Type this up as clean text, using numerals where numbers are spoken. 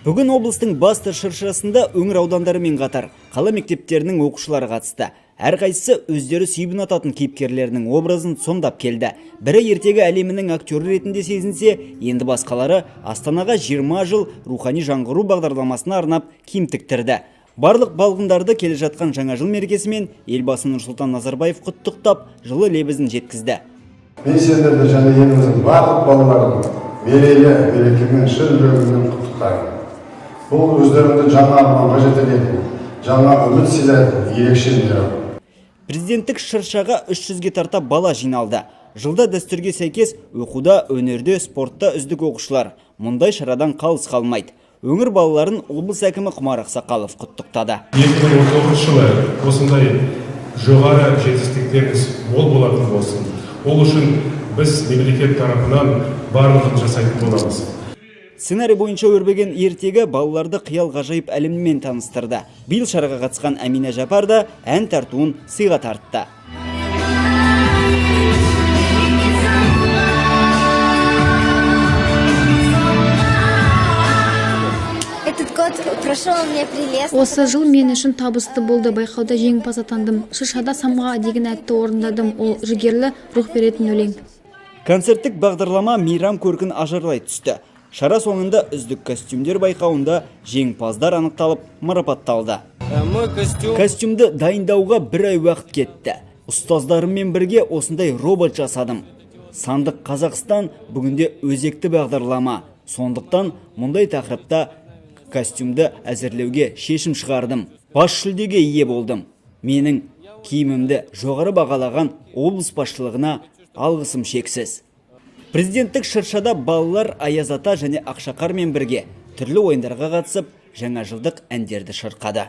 Бүгін облыстың басты шыршасында өңір аудандарымен қатар қала мектептерінің оқушылары қатысты. Әрқайсысы өздері сүйіп ұнататын кейіпкерлерінің образын сомдап келді. Бірі ертегі әлемінің актері ретінде сезінсе, енді басқалары Астанаға 20 жыл рухани жаңғыру бағдарламасына арнап киім тіктірді. Барлық балғындарды келе жатқан жаңа жыл мерекесімен елбасы Нұрсұлтан Назарбаев құттықтап, жылы лебізін жеткізді. Мен сендерді және еліміздің барлық балаларын мерейлі мерекемен шын жүрегіммен құттықтаймын. Бұл өздеріңді жаңа арманға жетелейді, жаңа үміт сыйлайды, ерекше мейрам. Президенттік шыршаға 300-ге тарта бала жиналды. Жылда дәстүрге сәйкес оқуда, өнерде, спортта үздік оқушылар. Мұндай шарадан қалыс қалмайды. Өңір балаларын облыс әкімі Құмар Ақсақалов құттықтады. 2019 жылы осындай жоғары жетістіктеріңіз мол болатын болсын. Ол үшін біз мемлекет тарапынан барлығын жасайтын боламыз. Сценарий бойынша өрбіген ертегі балаларды қиял ғажайып әлемімен таныстырды. Биыл шараға қатысқан Әмина Жапар да ән тартуын сыйға тартты. Осы жыл мен үшін табысты болды. Байқауда жеңімпаз атандым. Шыршада самға деген әнді орындадым. Ол жігерлі, рух беретін өлең. Концерттік бағдарлама мейрам көркін ажарлай түсті. Шара соңында үздік костюмдер байқауында жеңімпаздар анықталып марапатталды. Костюмді дайындауға бір ай уақыт кетті. Ұстаздарыммен бірге осындай робот жасадым. Сандық Қазақстан бүгінде өзекті бағдарлама. Сондықтан мұндай тақырыпта костюмді әзірлеуге шешім шығардым. Бас жүлдеге ие болдым. Менің киімімді жоғары бағалаған облыс басшылығына алғысым шексіз. Президенттік шыршада балалар Аяз ата және Ақшақармен бірге түрлі ойындарға қатысып, жаңа жылдық әндерді шырқады.